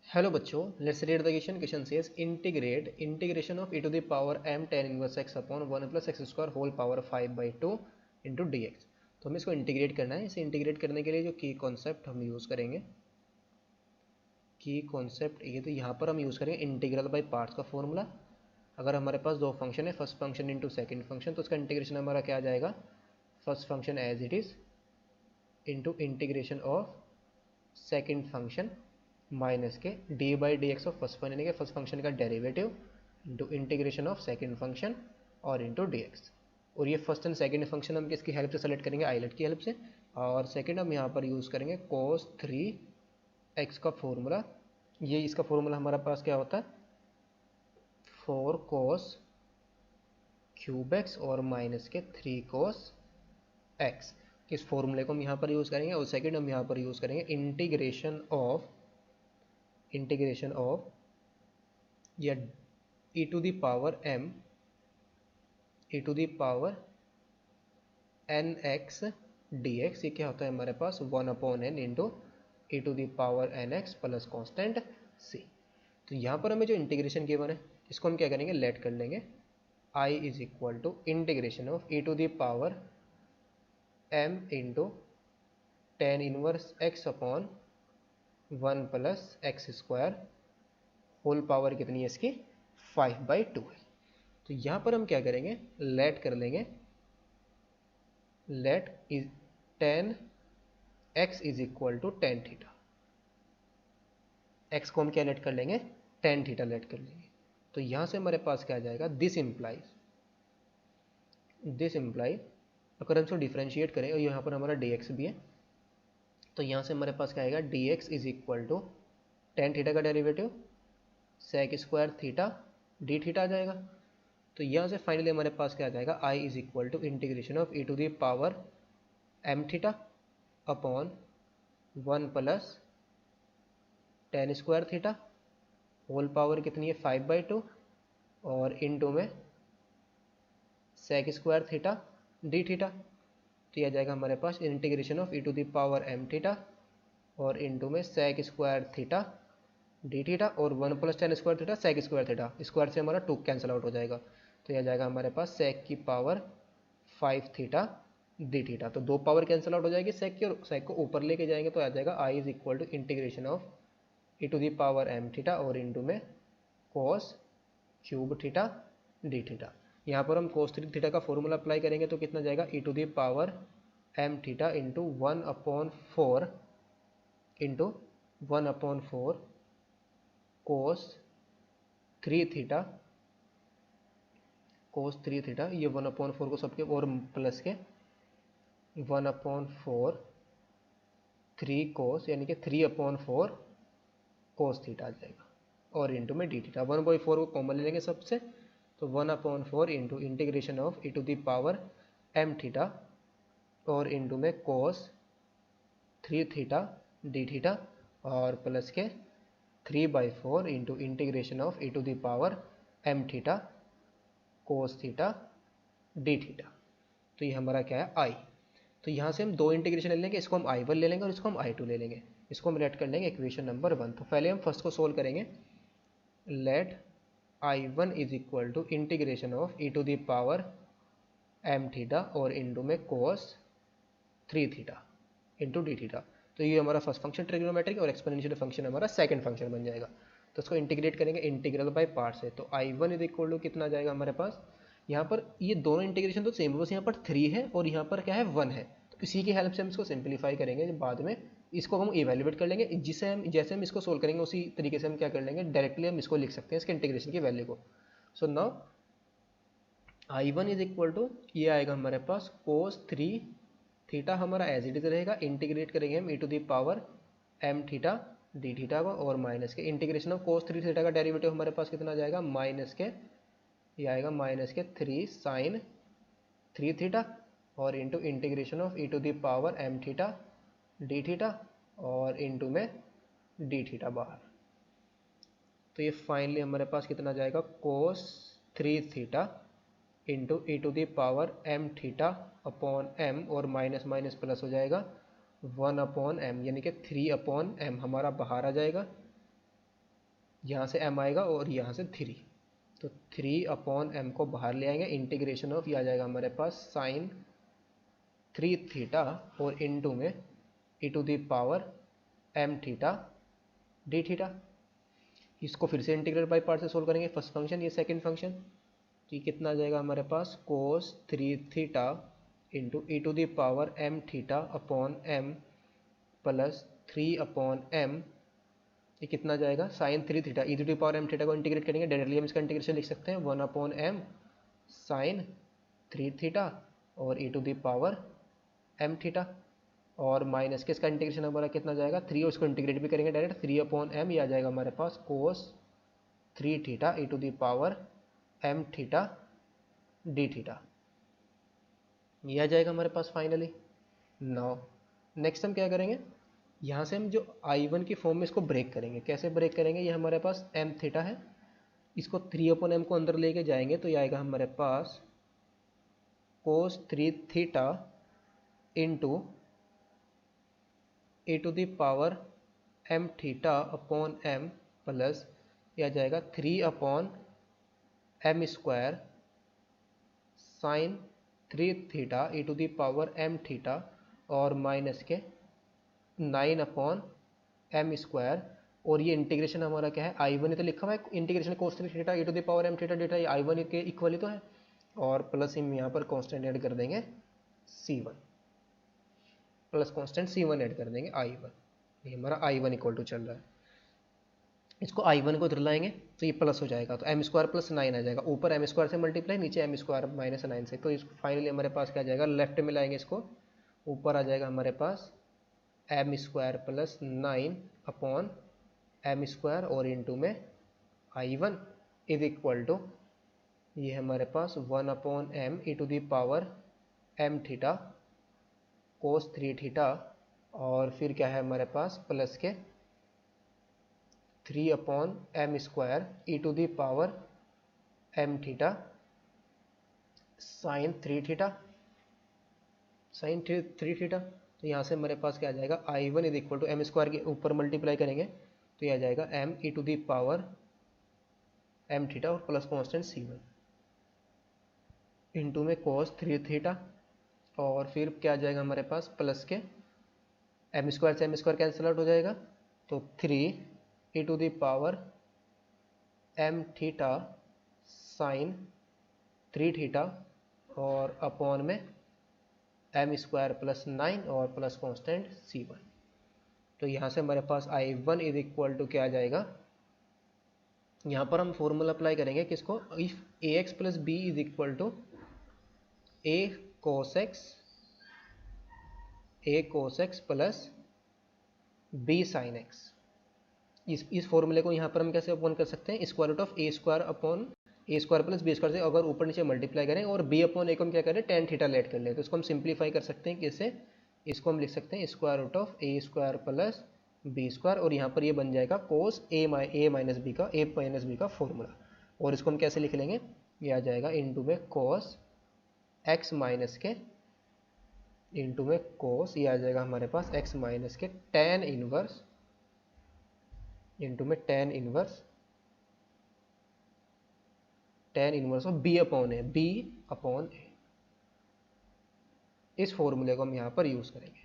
Hello बच्चों, let's read the question says integration of e to the power m tan inverse x upon 1 plus x square whole power 5/2 into D x. तो हमें इसको integrate करना है। इसे integrate करने के लिए जो की कॉन्सेप्ट हम यूज़ करेंगे, की कॉन्सेप्ट ये, तो यहाँ पर हम यूज़ करेंगे इंटीग्रल बाय पार्ट्स का फॉर्मूला। अगर हमारे पास दो फंक्शन है, first function into second function, तो उसका इंटीग्रेशन हमारा क्या आ जाएगा, first function as it is into integration of second function minus के D by D X of first यानी कि फर्स्ट फंक्शन का derivative into integration of second function और इंटू डी एक्स। और ये फर्स्ट एंड सेकेंड फंक्शन हम किसकी help से सेलेक्ट करेंगे, आइलेट की हेल्प से। और सेकेंड हम यहाँ पर यूज़ करेंगे कोस 3x का फॉर्मूला। ये इसका फॉर्मूला हमारे पास क्या होता है, 4 कोस क्यूब एक्स और माइनस के 3 कोस एक्स। इस फॉर्मूले को हम यहाँ पर यूज़ करेंगे। और सेकेंड हम यहाँ पर यूज़ करेंगे इंटीग्रेशन ऑफ या e to the power m e to the power n x dx। ये क्या होता है हमारे पास 1/n into e to the power n x plus constant c। तो यहाँ पर हमें जो इंटीग्रेशन गिवन है, इसको हम क्या करेंगे, लेट कर लेंगे। I is equal to integration of e to the power m into tan inverse x upon 1 plus x square whole power कितनी है इसकी, 5/2 है। तो यहाँ पर हम क्या करेंगे, लेट कर लेंगे, let is tan x is equal to tan theta. X को हम क्या लेट कर लेंगे, टेन थीटा लेट कर लेंगे। तो यहाँ से हमारे पास क्या आ जाएगा, दिस इम्प्लाई अगर हम इसको डिफ्रेंशिएट करें और यहाँ पर हमारा डी एक्स भी है, तो यहाँ से हमारे पास क्या आएगा, D X is equal to tan theta का derivative sec square theta D theta आ जाएगा। तो यहाँ से फाइनली हमारे पास क्या आ जाएगा, I is equal to integration of e to the power m theta upon 1 plus tan square theta whole power कितनी है 5/2 और इनटू में sec square theta D theta. तो यह जाएगा हमारे पास integration of e to the power m theta और इनटू में sec square theta D theta और 1 plus tan square theta sec square theta, square से हमारा 2 कैंसिल आउट हो जाएगा। तो यह जाएगा हमारे पास सेक की पावर 5 थीटा डी थीटा। तो दो पावर कैंसिल आउट हो जाएगी सेक की, और सेक को ऊपर लेके जाएंगे तो आ जाएगा I is equal to integration of e to the power m theta और इनटू में cos cube theta D theta. यहाँ पर हम कोस 3 थीटा का फॉर्मूला अप्लाई करेंगे तो कितना जाएगा, e to the power m theta into 1/4 into 1/4 cos 3 theta ये 1/4 को सबके और प्लस के 1/4 3 कोस यानी कि 3/4 कोस थीटा आ जाएगा और इंटू में डी थीटा। 1/4 को कॉमन ले लेंगे सबसे, तो 1/4 into integration of e to the power m theta और इंटू में कोस 3 थीटा डी थीटा और प्लस के 3/4 into integration of e to the power m theta cos theta D theta. तो ये हमारा क्या है, आई। तो यहाँ से हम दो इंटीग्रेशन ले लेंगे, इसको हम I1 ले लेंगे और इसको हम I2 ले लेंगे। इसको हम लेट कर लेंगे इक्वेशन नंबर 1। तो पहले हम फर्स्ट को सोल्व करेंगे। Let I1 is equal to integration of e to the power m theta और इंटू में cos 3 theta into d theta. तो ये हमारा फर्स्ट फंक्शन ट्रिग्नोमेट्रिक और एक्सपोनेंशियल फंक्शन हमारा सेकंड फंक्शन बन जाएगा। तो इसको इंटीग्रेट करेंगे इंटीग्रल बाय पार्ट्स है। तो I1 इज इक्वल टू कितना जाएगा हमारे पास, यहाँ पर ये दोनों इंटीग्रेशन तो सेम है, बस यहाँ पर 3 है और यहाँ पर क्या है 1 है। तो इसी की हेल्प से हम इसको सिंप्लीफाई करेंगे बाद में। इसको हम इवेल्युएट कर लेंगे, जैसे हम इसको सोल्व करेंगे उसी तरीके से हम क्या कर लेंगे, डायरेक्टली हम इसको लिख सकते हैं इसके इंटीग्रेशन की वैल्यू को। So now I1 is equal to ये आएगा हमारे पास कोस 3 थीटा हमारा एज इट इज रहेगा, इंटीग्रेट करेंगे हम e to the power m theta D theta को और माइनस के इंटीग्रेशन ऑफ कोस 3 थीटा का डेरिवेटिव हमारे पास कितना आ जाएगा, माइनस के ये आएगा माइनस के 3 साइन 3 थीटा और into integration of e to the power m theta D theta और इंटू में डी थीटा बाहर। तो ये फाइनली हमारे पास कितना जाएगा, cos 3 theta into e to the power m theta upon m और माइनस माइनस प्लस हो जाएगा 1/m यानी कि 3/m हमारा बाहर आ जाएगा यहाँ से m आएगा और यहाँ से 3, तो 3/m को बाहर ले आएंगे, इंटीग्रेशन ऑफ, ये आ जाएगा हमारे पास साइन 3 थीटा और इनटू में e⁻m थीटा डी थीटा। इसको फिर से इंटीग्रल बाय पार्ट से सोल्व करेंगे, फर्स्ट फंक्शन ये सेकंड फंक्शन, तो ये कितना आ जाएगा हमारे पास cos 3 theta into e⁻m theta upon m plus 3/m, ये कितना जाएगा साइन 3 थीटा, e⁻m थीटा को इंटीग्रेट करेंगे, डायरेक्टली हम इसका इंटीग्रेशन लिख सकते हैं 1/m साइन 3 थीटा और e⁻m थीटा, और माइनस के इसका इंटीग्रेशन हमारा कितना जाएगा 3, और इसको इंटीग्रेट भी करेंगे डायरेक्ट 3/m, ये आ जाएगा हमारे पास cos 3 theta e⁻m theta D theta, ये आ जाएगा हमारे पास फाइनली। नाउ नेक्स्ट हम क्या करेंगे, यहाँ से हम जो I1 की फॉर्म में इसको ब्रेक करेंगे, कैसे ब्रेक करेंगे, ये हमारे पास m थीटा है, इसको 3/m को अंदर लेके जाएंगे तो ये आएगा हमारे पास cos 3 theta into e⁻m theta upon m plus ये आ जाएगा 3/m square sine 3 theta e⁻m theta और माइनस के 9/m स्क्वायर, और ये इंटीग्रेशन हमारा क्या है I1 तो लिखा हुआ है integration cos 3 theta e⁻m theta theta, ये I1 के इक्वल ही तो है, और प्लस हम यहाँ पर कांस्टेंट ऐड कर देंगे C1, plus constant C1 add कर देंगे I1, ये हमारा I1 इक्वल टू चल रहा है, इसको I1 को इधर लाएंगे तो ये प्लस हो जाएगा, तो m स्क्वायर प्लस 9 आ जाएगा, ऊपर m स्क्वायर से मल्टीप्लाई, नीचे m स्क्वायर माइनस 9 से, तो इसको फाइनली हमारे पास क्या आ जाएगा, लेफ्ट में लाएंगे इसको, ऊपर आ जाएगा हमारे पास m square plus 9 upon m square और इनटू में I1 इज इक्वल टू, ये हमारे पास 1/m e⁻m theta cos 3 theta, और फिर क्या है हमारे पास प्लस के 3/m square e⁻m theta sine 3 theta sine 3 theta, तो यहाँ से हमारे पास क्या आ जाएगा I1 is equal to m square के ऊपर मल्टीप्लाई करेंगे तो ये आ जाएगा m e⁻m थीटा और प्लस कॉन्स्टेंट C1 इंटू में cos 3 थीटा, और फिर क्या आ जाएगा हमारे पास प्लस के m स्क्वायर से m स्क्वायर कैंसिल आउट हो जाएगा, तो 3 e⁻m थीटा साइन 3 थीटा और अपॉन में m स्क्वायर प्लस 9 और प्लस कांस्टेंट C1, तो यहाँ से हमारे पास I1 इज इक्वल टू क्या आ जाएगा, यहाँ पर हम फॉर्मूला अप्लाई करेंगे किसको, if ax plus b is equal to a cos x plus b sin x, इस फॉर्मूले को यहाँ पर हम कैसे ओपन कर सकते हैं, square root of a square upon a square plus b square से अगर ऊपर नीचे मल्टीप्लाई करें और b अपॉन ए को हम क्या करें tan थीटा लेट कर लें, तो इसको हम सिंप्लीफाई कर सकते हैं कैसे, इसको हम लिख सकते हैं square root of a square plus b square, और यहाँ पर ये बन जाएगा cos a माइनस बी का फॉर्मूला, और इसको हम कैसे लिख लेंगे, ये आ जाएगा इंटू में cos x माइनस के इंटू में cos, ये आ जाएगा हमारे पास x माइनस के tan इनवर्स इंटू में tan inverse of b upon A, इस फॉर्मूले को हम यहाँ पर यूज करेंगे,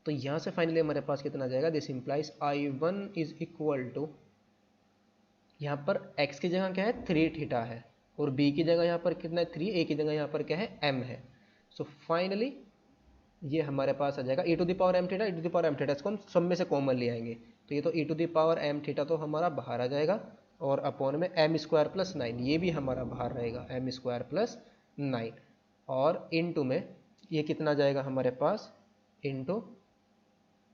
तो यहाँ से फाइनली हमारे पास कितना आ जाएगा, this implies I1 is equal to, यहाँ पर x की जगह क्या है 3 थीटा है, और b की जगह यहाँ पर कितना है 3, a की जगह यहाँ पर क्या है m है, सो फाइनली ये हमारे पास आ जाएगा e⁻m थीटा, इसको हम सब में से कॉमन ले आएंगे, तो ये तो e⁻m थीटा तो हमारा बाहर आ जाएगा, और अपॉन में m स्क्वायर प्लस 9 ये भी हमारा बाहर रहेगा m स्क्वायर प्लस 9, और इनटू में ये कितना जाएगा हमारे पास into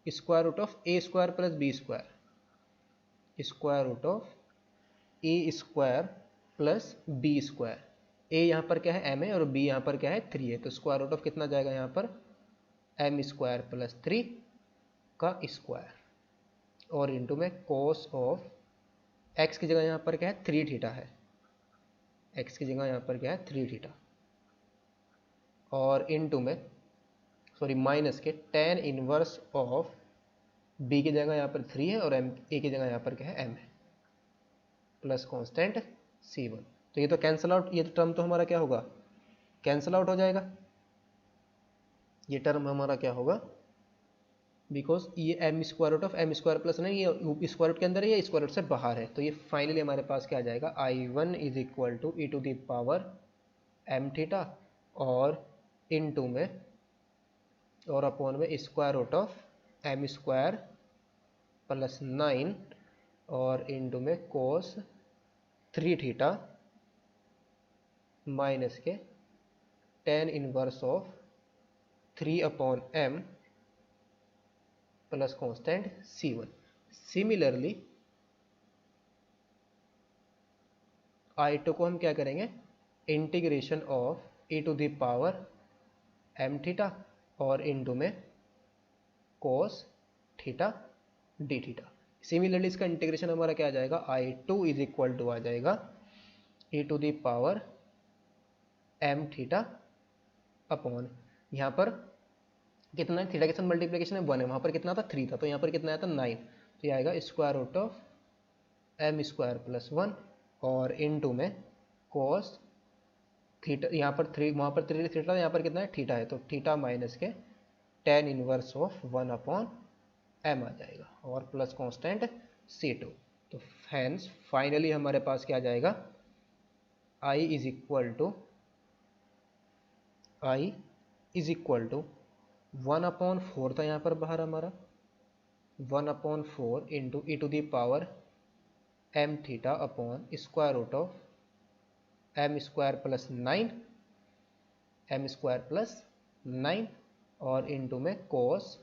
square root of a square plus b square, square root of a square plus b square, a यहाँ पर क्या है m है और b यहाँ पर क्या है 3 है, तो स्क्वायर रूट ऑफ कितना जाएगा यहाँ पर m स्क्वायर प्लस 3 का स्क्वायर, और इनटू में cos ऑफ x की जगह यहाँ पर क्या है 3 थीटा है, x की जगह यहाँ पर क्या है 3 थीटा, और इनटू में माइनस के tan इनवर्स ऑफ बी की जगह यहाँ पर 3 है और एम ए की जगह यहाँ पर क्या है एम है, प्लस कॉन्स्टेंट C1। तो ये तो कैंसिल आउट, ये टर्म तो हमारा क्या होगा, कैंसिल आउट हो जाएगा, ये टर्म हमारा क्या होगा, बिकॉज ये m square root of M square plus नहीं, ये स्क्वायर रूट के अंदर है, ये स्क्वायर रूट से बाहर है। तो ये फाइनली हमारे पास क्या आ जाएगा, I1 is equal to e to the power m theta और इन टू में और अपॉन में square root of M square plus 9 और इंटू में कोस 3 थीटा माइनस के tan inverse of 3 upon m plus constant C1। Similarly I2 को हम क्या करेंगे, integration of e to the power m theta और इंटू में cos theta D theta. Similarly इसका इंटीग्रेशन हमारा क्या आ जाएगा, I2 इज इक्वल टू आ जाएगा e to the power m theta upon, यहाँ पर कितना है, थीटा के साथ मल्टीप्लिकेशन है 1 है, वहाँ पर कितना था 3 था, तो यहाँ पर कितना आया था 9, तो ये आएगा square root of M square plus 1 और इनटू में कोस थीटा, यहाँ पर 3, वहाँ पर 3 थीटा, यहाँ पर कितना है थीटा है, तो थीटा माइनस के tan inverse of 1 upon M आ जाएगा और प्लस कॉन्स्टेंट C2। तो हैंस फाइनली हमारे पास क्या आ जाएगा, I is equal to 1 upon 4 था यहाँ पर बाहर हमारा, 1 upon 4 into e to the power m theta upon square root of M square plus 9 m square plus 9 और इंटू में कोस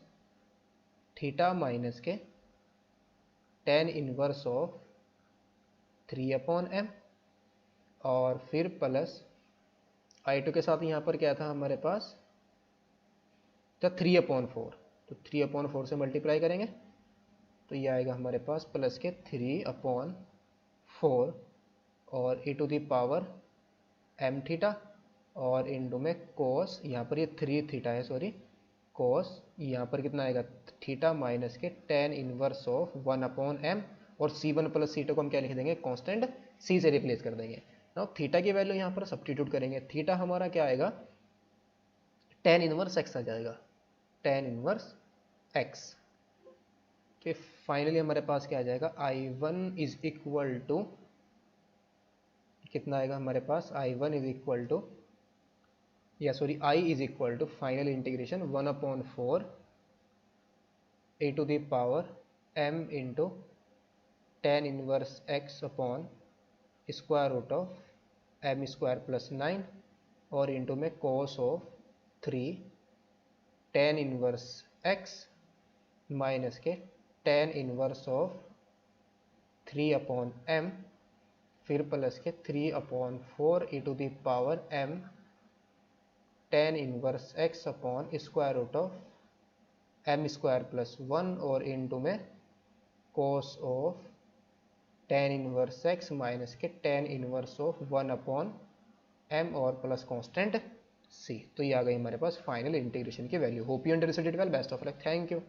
थीटा माइनस के tan inverse of 3 upon m और फिर प्लस I2 के साथ यहाँ पर क्या था हमारे पास, तो 3 अपॉन 4, तो 3 अपॉन 4 से मल्टीप्लाई करेंगे तो ये आएगा हमारे पास प्लस के 3 अपॉन 4 और e to the power m theta और इंटू में कोस, यहाँ पर ये 3 थीटा है सॉरी, कोस यहाँ पर कितना आएगा थीटा माइनस के tan inverse of 1 upon m और C1 प्लस C2 को हम क्या लिख देंगे, कांस्टेंट C से रिप्लेस कर देंगे। नाउ थीटा की वैल्यू यहाँ पर सब्स्टिट्यूट करेंगे, थीटा हमारा क्या आएगा, टेन इनवर्स एक्स आ जाएगा, टेन इनवर्स एक्स। तो फाइनली हमारे पास क्या आ जाएगा, I1 इज इक्वल टू कितना आएगा हमारे पास, I1 is equal to I is equal to final integration 1 upon 4 A to the power m into tan inverse x upon square root of M square plus 9 और into में cos of 3 tan inverse x minus के tan inverse of 3 upon m फिर plus के 3 upon 4 E to the power m tan inverse x upon square root of M square plus 1 और into में cos of tan inverse x minus के tan inverse of 1 upon m और plus constant c। तो ये आ गई हमारे पास फाइनल इंटीग्रेशन की value. Hope you understood it well, best of luck, thank you.